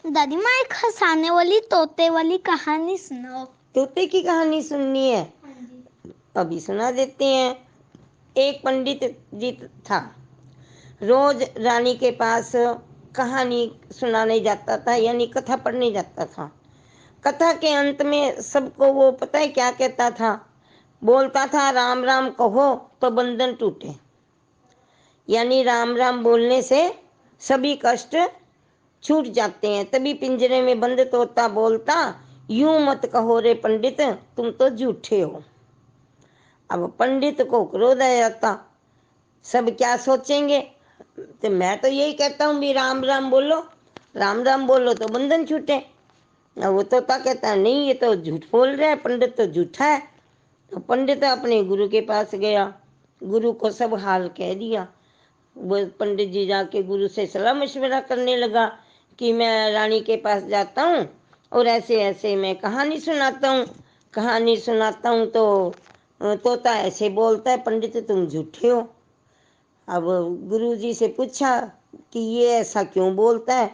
दादी माँ एक हंसाने वाली तोते वाली कहानी सुनाओ। तोते की कहानी सुननी है? अभी सुना देते हैं। एक पंडित जी था, रोज रानी के पास कहानी सुनाने जाता था, यानी कथा पढ़ने जाता था। कथा के अंत में सबको वो पता है क्या कहता था? बोलता था राम राम कहो तो बंधन टूटे, यानी राम राम बोलने से सभी कष्ट छूट जाते हैं। तभी पिंजरे में बंद तोता बोलता, यूं मत कहो रे पंडित, तुम तो झूठे हो। अब पंडित को क्रोध आ जाता, सब क्या सोचेंगे? तो मैं तो यही कहता हूँ भी राम राम बोलो तो बंधन छूटे। वो तोता कहता है नहीं, ये तो झूठ बोल रहा है, पंडित तो झूठा है। तो पंडित अपने गुरु के पास गया, गुरु को सब हाल कह दिया। वो पंडित जी जाके गुरु से सलाह मशवरा करने लगा कि मैं रानी के पास जाता हूँ और ऐसे ऐसे मैं कहानी सुनाता हूँ तो तोता ऐसे बोलता है, पंडित तुम झूठे हो। अब गुरु जी से पूछा कि ये ऐसा क्यों बोलता है?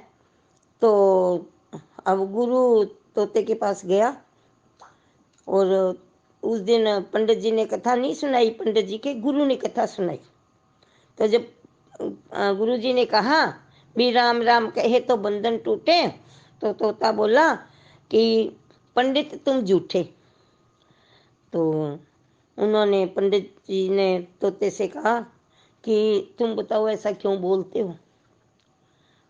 तो अब गुरु तोते के पास गया और उस दिन पंडित जी ने कथा नहीं सुनाई, पंडित जी के गुरु ने कथा सुनाई। तो जब गुरु जी ने कहा भी राम राम कहे तो बंधन टूटे, तो तोता बोला कि पंडित तुम झूठे। तो उन्होंने पंडित जी ने तोते से कहा कि तुम बताओ ऐसा क्यों बोलते हो,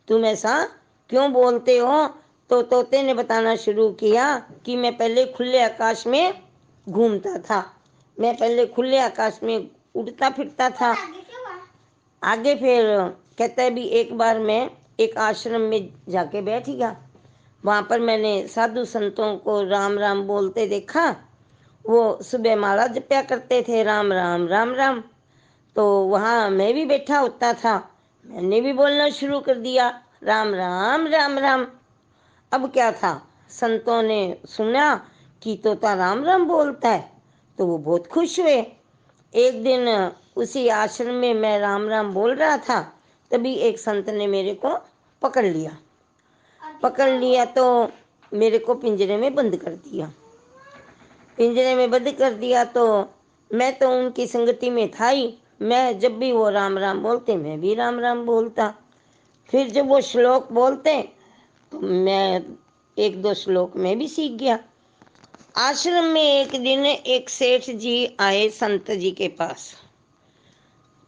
तुम ऐसा क्यों बोलते हो? तो तोते ने बताना शुरू किया कि मैं पहले खुले आकाश में घूमता था, मैं पहले खुले आकाश में उड़ता फिरता था। आगे फिर कहता है भी एक बार मैं एक आश्रम में जाके बैठ गया, वहाँ पर मैंने साधु संतों को राम राम बोलते देखा। वो सुबह माला जपया करते थे, राम राम राम राम। तो वहाँ मैं भी बैठा होता था, मैंने भी बोलना शुरू कर दिया राम राम राम राम। अब क्या था, संतों ने सुना कि तोता राम राम बोलता है तो वो बहुत खुश हुए। एक दिन उसी आश्रम में मैं राम राम बोल रहा था, तभी एक संत ने मेरे को पकड़ लिया तो मेरे को पिंजरे में बंद कर दिया। पिंजरे में बंद कर दिया तो मैं तो उनकी संगति में था ही, मैं जब भी वो राम राम बोलते मैं भी राम राम बोलता। फिर जब वो श्लोक बोलते तो मैं एक दो श्लोक में भी सीख गया। आश्रम में एक दिन एक सेठ जी आए संत जी के पास।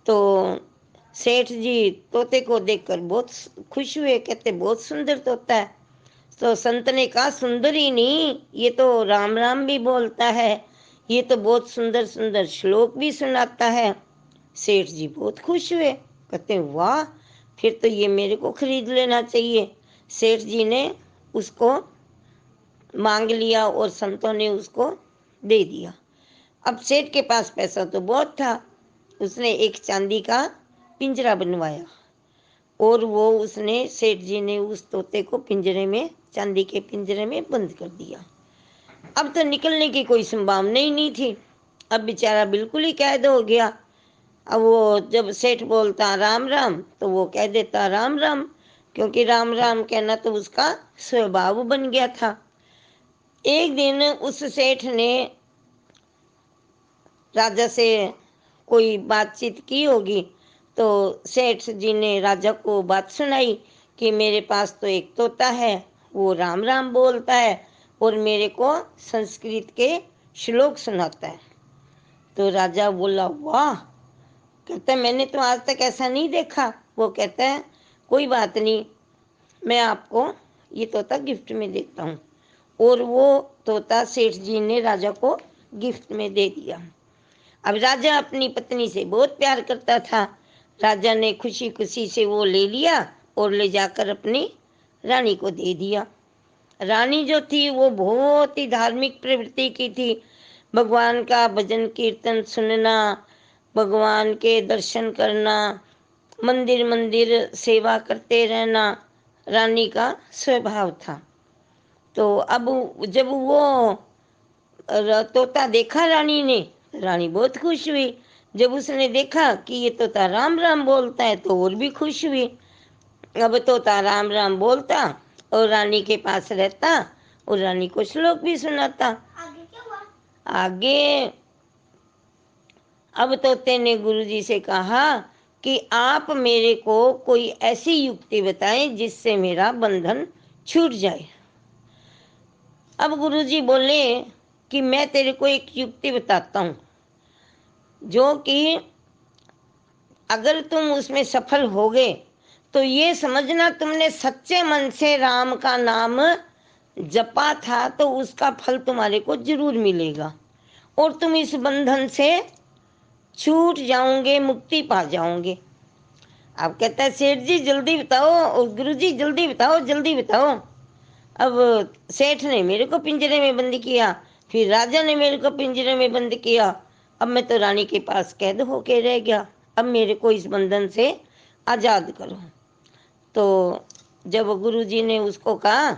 तो सेठ जी तोते को देखकर बहुत खुश हुए, कहते बहुत सुंदर तोता है। तो संत ने कहा सुंदर ही नहीं, ये तो राम राम भी बोलता है, ये तो बहुत सुंदर सुंदर श्लोक भी सुनाता है। सेठ जी बहुत खुश हुए, कहते वाह, फिर तो ये मेरे को खरीद लेना चाहिए। सेठ जी ने उसको मांग लिया और संतों ने उसको दे दिया। अब सेठ के पास पैसा तो बहुत था, उसने एक चांदी का पिंजरा बनवाया और वो उसने सेठ जी ने उस तोते को पिंजरे में, चांदी के पिंजरे में बंद कर दिया। अब तो निकलने की कोई संभावना ही नहीं थी, अब बेचारा बिल्कुल ही कैद हो गया। अब वो जब सेठ बोलता राम राम तो वो कह देता राम राम, क्योंकि राम राम कहना तो उसका स्वभाव बन गया था। एक दिन उस सेठ ने राजा से कोई बातचीत की होगी, तो सेठ जी ने राजा को बात सुनाई कि मेरे पास तो एक तोता है, वो राम राम बोलता है और मेरे को संस्कृत के श्लोक सुनाता है। तो राजा बोला वाह, कहता है मैंने तो आज तक ऐसा नहीं देखा। वो कहता है कोई बात नहीं, मैं आपको ये तोता गिफ्ट में देता हूँ। और वो तोता सेठ जी ने राजा को गिफ्ट में दे दिया। अब राजा अपनी पत्नी से बहुत प्यार करता था, राजा ने खुशी खुशी से वो ले लिया और ले जाकर अपनी रानी को दे दिया। रानी जो थी वो बहुत ही धार्मिक प्रवृत्ति की थी, भगवान का भजन कीर्तन सुनना, भगवान के दर्शन करना, मंदिर मंदिर सेवा करते रहना रानी का स्वभाव था। तो अब जब वो तोता देखा रानी ने, रानी बहुत खुश हुई। जब उसने देखा कि ये तोता राम राम बोलता है तो और भी खुश हुई। अब तोता राम राम बोलता और रानी के पास रहता और रानी को श्लोक भी सुनाता। आगे क्या हुआ? आगे अब तोते ने गुरुजी से कहा कि आप मेरे को कोई ऐसी युक्ति बताएं जिससे मेरा बंधन छूट जाए। अब गुरुजी बोले कि मैं तेरे को एक युक्ति बताता हूँ, जो कि अगर तुम उसमें सफल हो गए तो ये समझना तुमने सच्चे मन से राम का नाम जपा था तो उसका फल तुम्हारे को जरूर मिलेगा और तुम इस बंधन से छूट जाओगे, मुक्ति पा जाओगे। अब कहता है सेठ जी जल्दी बताओ, और गुरु जी जल्दी बताओ जल्दी बताओ। अब सेठ ने मेरे को पिंजरे में बंद किया, फिर राजा ने मेरे को पिंजरे में बंद किया। अब मैं तो रानी के पास कैद होके रह गया। अब मेरे को इस बंधन से आज़ाद करो। तो जब गुरुजी ने उसको कहा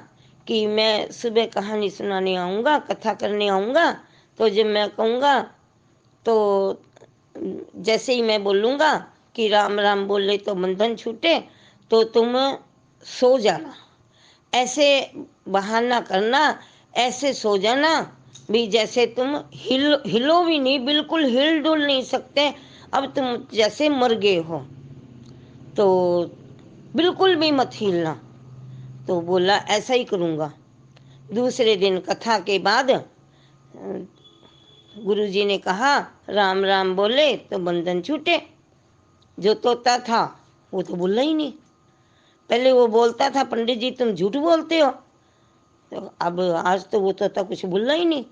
कि मैं सुबह कहानी सुनाने आऊँगा, कथा करने आऊँगा, तो जब मैं कहूँगा तो जैसे ही मैं बोलूँगा कि राम राम बोले तो बंधन छूटे, तो तुम सो जाना, ऐसे बहाना करना, ऐसे सो जाना भी जैसे तुम हिलो भी नहीं, बिल्कुल हिल डुल नहीं सकते, अब तुम जैसे मर गए हो, तो बिल्कुल भी मत हिलना। तो बोला ऐसा ही करूँगा। दूसरे दिन कथा के बाद गुरुजी ने कहा राम राम बोले तो बंधन छूटे। जो तोता था वो तो बोला ही नहीं। पहले वो बोलता था पंडित जी तुम झूठ बोलते हो, तो अब आज तो वो तोता कुछ बोला ही नहीं।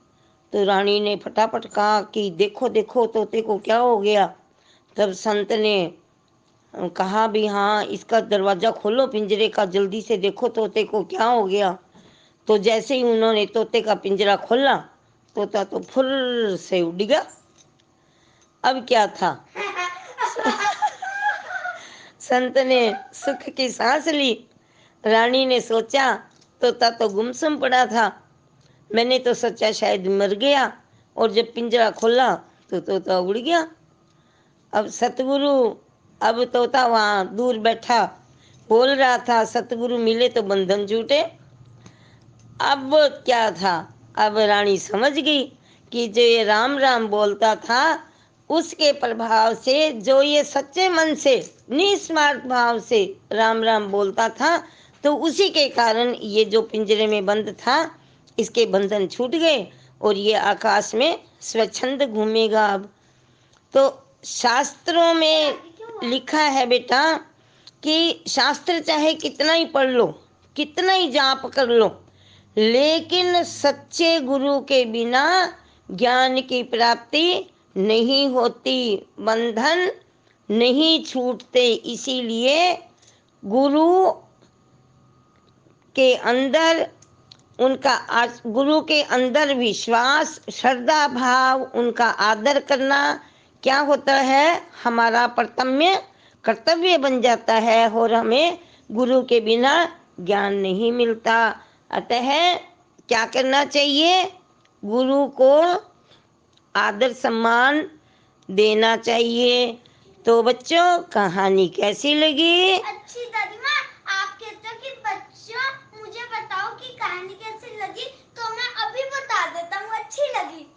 तो रानी ने फटाफट कहा कि देखो देखो तोते को क्या हो गया। तब संत ने कहा भी हाँ इसका दरवाजा खोलो पिंजरे का, जल्दी से देखो तोते को क्या हो गया। तो जैसे ही उन्होंने तोते का पिंजरा खोला, तोता तो फुर्र से उड़ गया। अब क्या था, संत ने सुख की सांस ली। रानी ने सोचा तोता तो गुमसुम पड़ा था, मैंने तो सोचा शायद मर गया, और जब पिंजरा खोला तो तोता उड़ गया। अब सतगुरु, अब तोता वहाँ दूर बैठा बोल रहा था सतगुरु मिले तो बंधन छूटे। अब क्या था, अब रानी समझ गई कि जो ये राम राम बोलता था उसके प्रभाव से, जो ये सच्चे मन से निस्वार्थ भाव से राम राम बोलता था, तो उसी के कारण ये जो पिंजरे में बंद था इसके बंधन छूट गए और ये आकाश में स्वच्छंद घूमेगा। अब तो शास्त्रों में लिखा है बेटा कि शास्त्र चाहे कितना ही पढ़ लो, कितना ही जाप कर लो, लेकिन सच्चे गुरु के बिना ज्ञान की प्राप्ति नहीं होती, बंधन नहीं छूटते। इसीलिए गुरु के अंदर गुरु के अंदर विश्वास, श्रद्धा भाव, उनका आदर करना क्या होता है, हमारा कर्तव्य बन जाता है और हमें गुरु के बिना ज्ञान नहीं मिलता। अतः क्या करना चाहिए, गुरु को आदर सम्मान देना चाहिए। तो बच्चों कहानी कैसी लगी? अच्छी दादी माँ, आप कहते हो कि बच्चों मुझे बताओ कि कहानी कैसी लगी, तो मैं अभी बता देता हूँ, अच्छी लगी।